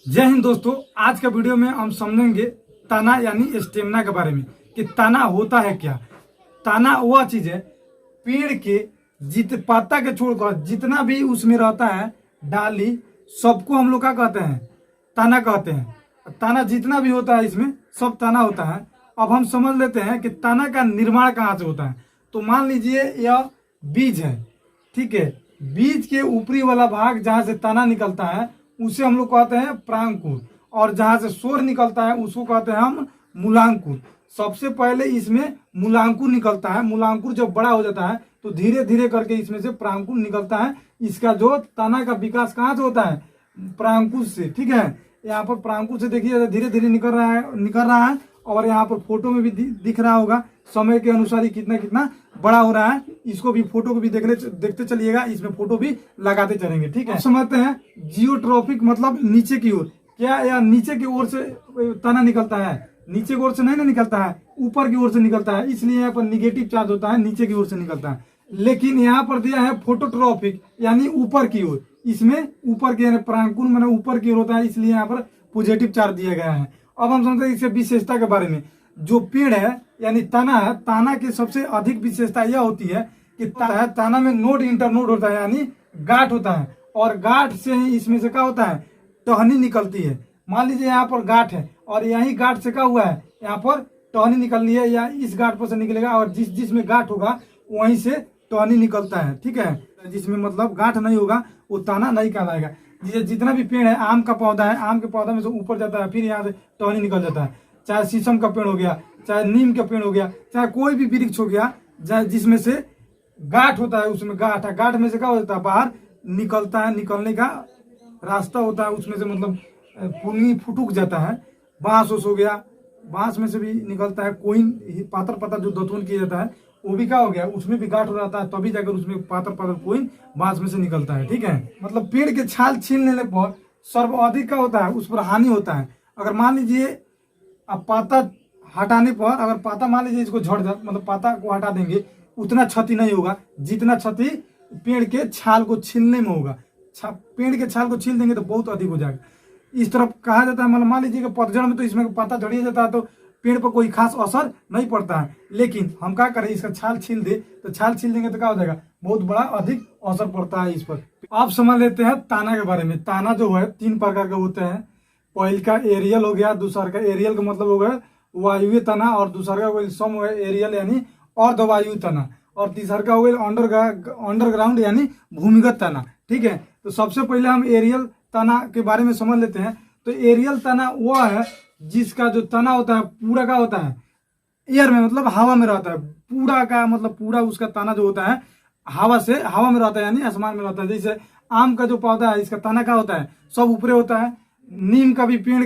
जय हिंद दोस्तों। आज का वीडियो में हम समझेंगे तना यानी स्टेमिना के बारे में कि तना होता है क्या। तना वह चीज है पेड़ के पत्ता के छोड़कर जितना भी उसमें रहता है डाली सबको हम लोग क्या कहते हैं, तना कहते हैं। तना जितना भी होता है इसमें सब तना होता है। अब हम समझ लेते हैं कि तना का निर्माण कहाँ से होता है। तो मान लीजिए यह बीज है, ठीक है। बीज के ऊपरी वाला भाग जहाँ से तना निकलता है उसे हम लोग कहते हैं प्रांकुर, और जहां से शोर निकलता है उसको कहते हैं हम मूलांकुर। सबसे पहले इसमें मूलांकुर निकलता है। मूलांकुर जब बड़ा हो जाता है तो धीरे धीरे करके इसमें से प्रांकुर निकलता है। इसका जो तना का विकास कहाँ से होता है, प्रांकुर से, ठीक है। यहाँ पर प्रांकुर से देखिए धीरे धीरे निकल रहा है और यहाँ पर फोटो में भी दिख रहा होगा समय के अनुसार ही कितना कितना बड़ा हो रहा है। इसको भी फोटो को भी देखते चलिएगा, इसमें फोटो भी लगाते चलेंगे, ठीक है। समझते हैं जियोट्रॉफिक मतलब नीचे की ओर। क्या या नीचे की ओर से तना निकलता है, नीचे की ओर से नहीं ना निकलता है, ऊपर की ओर से निकलता है। इसलिए यहाँ पर निगेटिव चार्ज होता है, नीचे की ओर से निकलता है। लेकिन यहाँ पर दिया है फोटोट्रॉफिक यानी ऊपर की ओर। इसमें ऊपर की प्रांकुर मैंने ऊपर की ओर होता है, इसलिए यहाँ पर पॉजिटिव चार्ज दिया गया है। अब हम समझते हैं इसके विशेषता के बारे में। जो पेड़ है यानी तना है, तना की सबसे अधिक विशेषता यह होती है कि तना में नोड इंटरनोड होता है यानी गांठ होता है, और गांठ से ही इसमें से क्या होता है, टहनी निकलती है। मान लीजिए यहाँ पर गांठ है और यही गांठ से क्या हुआ है, यहाँ पर टहनी निकलनी है या इस गांठ पर से निकलेगा, और जिसमें गांठ होगा वहीं से टहनी निकलता है, ठीक है। जिसमें मतलब गांठ नहीं होगा वो तना नहीं कहलाएगा। जितना भी पेड़ है, आम का पौधा है, आम के पौधा में से ऊपर जाता है फिर यहाँ से टहनी निकल जाता है। चाहे शीशम का पेड़ हो गया, चाहे नीम का पेड़ हो गया, चाहे कोई भी वृक्ष हो गया जिसमें से गांठ होता है, उसमें गांठ है, गांठ में से क्या होता है, बाहर निकलता है, निकलने का रास्ता होता है, उसमें से मतलब पुनी फुटुक जाता है। बांस हो गया, बांस में से भी निकलता है। कोइन पातर पातर जो दतवन किया जाता है वो भी क्या हो गया, उसमें भी गांठ हो जाता है, तभी जाकर उसमें पातर पातर कोइन बांस में से निकलता है, ठीक है। मतलब पेड़ के छाल छीन लेने पर सर्वाधिक का होता है, उस पर हानि होता है। अगर मान लीजिए अब पाता हटाने पर, अगर पाता मान लीजिए इसको झड़ जाए, मतलब पाता को हटा देंगे, उतना क्षति नहीं होगा जितना क्षति पेड़ के छाल को छीलने में होगा। पेड़ के छाल को छील देंगे तो बहुत अधिक हो जाएगा। इस तरफ कहा जाता है, मतलब मान लीजिए कि पतझड़ में तो इसमें पाता झड़िया जाता है तो पेड़ पर कोई खास असर नहीं पड़ता है। लेकिन हम क्या करें, इसका छाल छील दे तो छाल छील देंगे तो क्या हो जाएगा, बहुत बड़ा अधिक असर पड़ता है इस पर। आप समझ लेते हैं ताना के बारे में। ताना जो है 3 प्रकार के होते हैं। पहले का एरियल हो गया, दूसरा का एरियल का मतलब हो गया वायुव्य तना, और दूसरा का हो गया सम एरियल यानी अर्धवायु तना, और तीसरा का हो गया अंडरग्राउंड यानी भूमिगत तना, ठीक है। तो सबसे पहले हम एरियल तना के बारे में समझ लेते हैं। तो एरियल तना वह है जिसका जो तना होता है पूरा का होता है एयर में, मतलब हवा में रहता है। पूरा का मतलब पूरा उसका तना जो होता है हवा में रहता है यानी आसमान में रहता है। जैसे आम का जो पौधा है इसका तना का होता है सब ऊपरे होता है। नीम का भी पेड़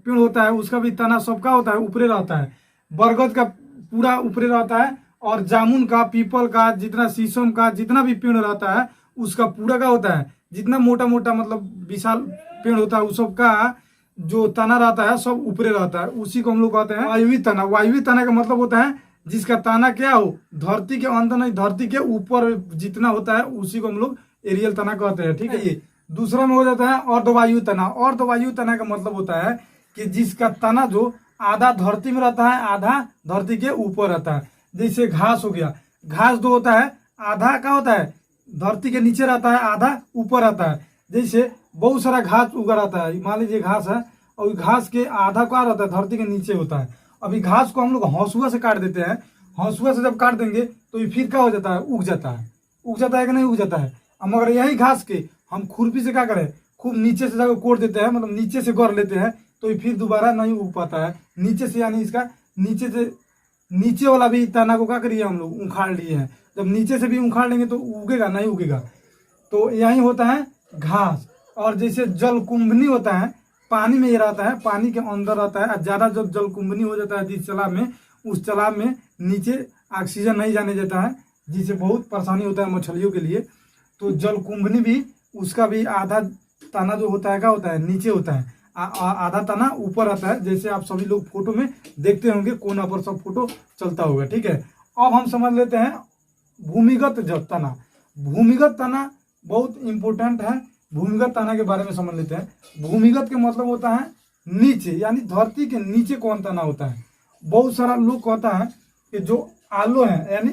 होता है, उसका भी तना सबका होता है ऊपरे रहता है। बरगद का पूरा ऊपरे रहता है, और जामुन का, पीपल का, जितना शीशम का जितना भी पेड़ रहता है उसका पूरा का होता है। जितना मोटा मोटा मतलब विशाल पेड़ होता है उस सब का जो तना रहता है सब ऊपरे रहता है। उसी को हम लोग कहते हैं वायुवी तना। वायुवी तना का मतलब होता है जिसका तना क्या हो, धरती के अंदर नहीं, धरती के ऊपर जितना होता है उसी को हम लोग एरियल तना कहते हैं, ठीक है। ये दूसरा में हो जाता है अर्धवायु तना। अर्धवायु तना का मतलब होता है कि जिसका तना जो आधा धरती में रहता है, आधा धरती के ऊपर रहता है। जैसे घास हो गया, घास जो होता है आधा का होता है धरती के नीचे रहता है, आधा ऊपर रहता है। जैसे बहुत सारा घास उगा रहता है, मान लीजिए घास है और घास के आधा का रहता है धरती के नीचे होता है। अभी घास को हम लोग हंसुआ से काट देते हैं। हंसुआ से जब काट देंगे तो ये फिर क्या हो जाता है, उग जाता है कि नहीं उग जाता है। अब मगर यही घास के हम खुरपी से क्या करें, खूब नीचे से जाकर कोड़ देते हैं, मतलब नीचे से गढ़ लेते हैं तो ये फिर दोबारा नहीं उग पाता है नीचे से। यानी इसका नीचे वाला भी तना को क्या करिए हम लोग उखाड़ लिए हैं। जब नीचे से भी उखाड़ लेंगे तो उगेगा नहीं उगेगा। तो यही होता है घास। और जैसे जलकुंभनी होता है, पानी में ये रहता है, पानी के अंदर रहता है। ज्यादा जब जलकुंभनी हो जाता है जिस तालाब में, उस तालाब में नीचे ऑक्सीजन नहीं जाने देता है, जिससे बहुत परेशानी होता है मछलियों के लिए। तो जलकुंभनी भी उसका भी आधा तना जो होता है क्या होता है, नीचे होता है, आधा तना ऊपर रहता है। जैसे आप सभी लोग फोटो में देखते होंगे, कोना पर सब फोटो चलता होगा, ठीक है। अब हम समझ लेते हैं भूमिगत तना। भूमिगत तना बहुत इंपॉर्टेंट है भूमिगत तना के बारे में समझ लेते हैं। भूमिगत के मतलब होता है नीचे, यानी धरती के नीचे कौन तना होता है। बहुत सारा लोग कहता है कि जो आलो है, यानी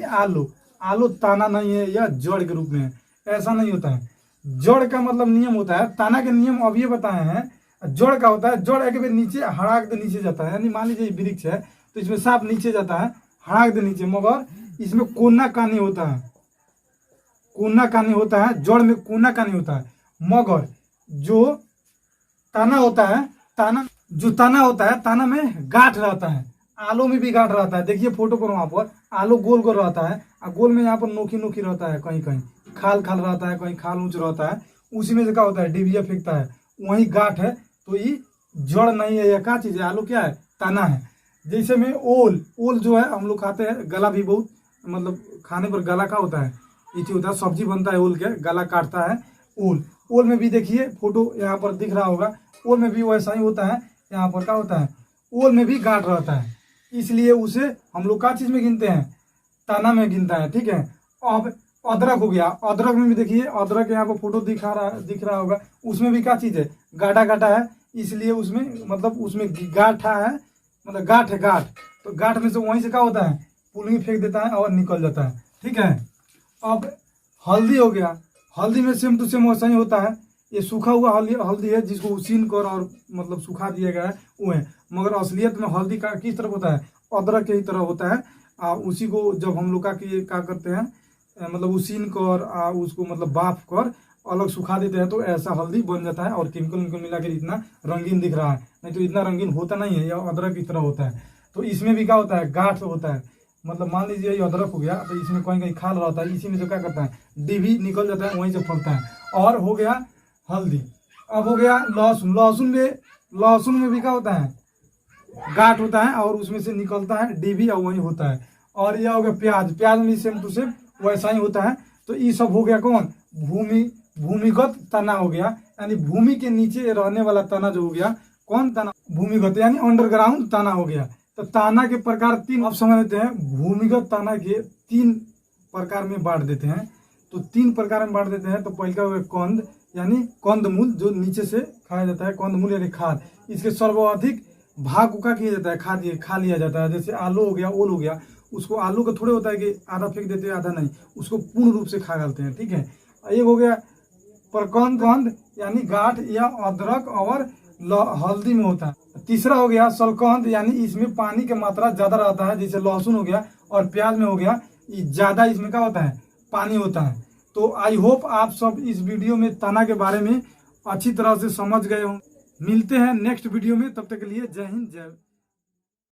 आलो ताना नहीं है या जड़ के रूप में है, ऐसा नहीं होता है। जड़ का मतलब नियम होता है, ताना के नियम अब ये बताए हैं। जड़ का होता है, जड़ एक बार नीचे हड़ाक दे नीचे जाता है, यानी मान लीजिए वृक्ष है तो इसमें साफ नीचे जाता है, हड़ाक दे नीचे, मगर इसमें कोना कानी होता है, कोना कानी होता है, जड़ में कोना कानी होता है। मगर जो ताना होता है, ताना होता है, ताना में गांठ रहता है, आलू में भी गांठ रहता है। देखिए फोटो पर, वहां पर आलू गोल गोल रहता है और गोल में यहाँ पर नोखी नोखी रहता है, कहीं कहीं खाल खाल रहता है, कहीं खाल ऊंच रहता है। उसी में से क्या होता है, डिबिया फेंकता है, वही गांठ है। तो ये जड़ नहीं है, यह क्या चीज है, आलू क्या है, तना है। जैसे में ओल जो है हम लोग खाते हैं, गला भी बहुत, मतलब खाने पर गला का होता है, इची होता है, सब्जी बनता है ओल के, गला काटता है ओल में भी देखिए फोटो यहाँ पर दिख रहा होगा, ओल में भी वैसा ही होता है। यहाँ पर क्या होता है, ओल में भी गांठ रहता है, इसलिए उसे हम लोग क्या चीज में गिनते हैं, तना में गिनता है। ठीक है। अब अदरक हो गया, अदरक में भी देखिए, अदरक यहाँ पर फोटो दिख रहा होगा, उसमें भी क्या चीज है, गाढ़ा है, इसलिए उसमें मतलब उसमें गांठा है, मतलब गांठ है, गांठ। तो गांठ में से वहीं से क्या होता है, पुलंगी फेंक देता है और निकल जाता है। ठीक है। अब हल्दी हो गया, हल्दी में सेम टू सेम वैसा ही होता है। ये सूखा हुआ हल्दी है, जिसको उसीन कर और मतलब सुखा दिया गया है वो है, मगर असलियत में हल्दी का किस तरफ होता है, अदरक के ही तरह होता है। उसी को जब हम लोग क्या करते हैं, मतलब उसीन कर उसको मतलब बाफ कर अलग सुखा देते हैं, तो ऐसा हल्दी बन जाता है और केमिकल मिला के इतना रंगीन दिख रहा है, नहीं तो इतना रंगीन होता नहीं है, यह अदरक की तरह होता है। तो इसमें भी क्या होता है, गांठ होता है, मतलब मान लीजिए ये अदरक हो गया, तो इसमें कहीं कहीं खाल रहता है, इसी में जो क्या करता है, डिभी निकल जाता है, वहीं से फलता है। और हो गया हल्दी। अब हो गया लहसुन में भी क्या होता है, गांठ होता है और उसमें से निकलता है डिभी और वही होता है। और यह हो गया प्याज में भी सेम टू सेम वैसा ही होता है। तो ये सब हो गया कौन, भूमिगत तना हो गया, यानी भूमि के नीचे रहने वाला तना जो हो गया, कौन तना, भूमिगत यानी अंडरग्राउंड तना हो गया। तो ताना के प्रकार तीन अब समझ लेते हैं। भूमिगत ताना के 3 प्रकार में बांट देते हैं। तो 3 प्रकार में बांट देते हैं। तो पहले का हो गया कंद, यानी कंदमूल जो नीचे से खाया जाता है, कंदमूल यानी खाद। इसके सर्वाधिक भाग को क्या किया जाता है, खा लिया जाता है। जैसे आलू हो गया, ओल हो गया, उसको आलू का थोड़े होता है कि आधा फेंक देते हैं आधा नहीं, उसको पूर्ण रूप से खा डालते हैं। ठीक है। एक हो गया प्रकंद, यानी गांठ या अदरक और हल्दी में होता है। तीसरा हो गया सलकंद, यानी इसमें पानी की मात्रा ज्यादा रहता है, जैसे लहसुन हो गया और प्याज में हो गया, ज्यादा इसमें क्या होता है, पानी होता है। तो आई होप आप सब इस वीडियो में तना के बारे में अच्छी तरह से समझ गए हों। मिलते हैं नेक्स्ट वीडियो में, तब तक के लिए जय हिंद जय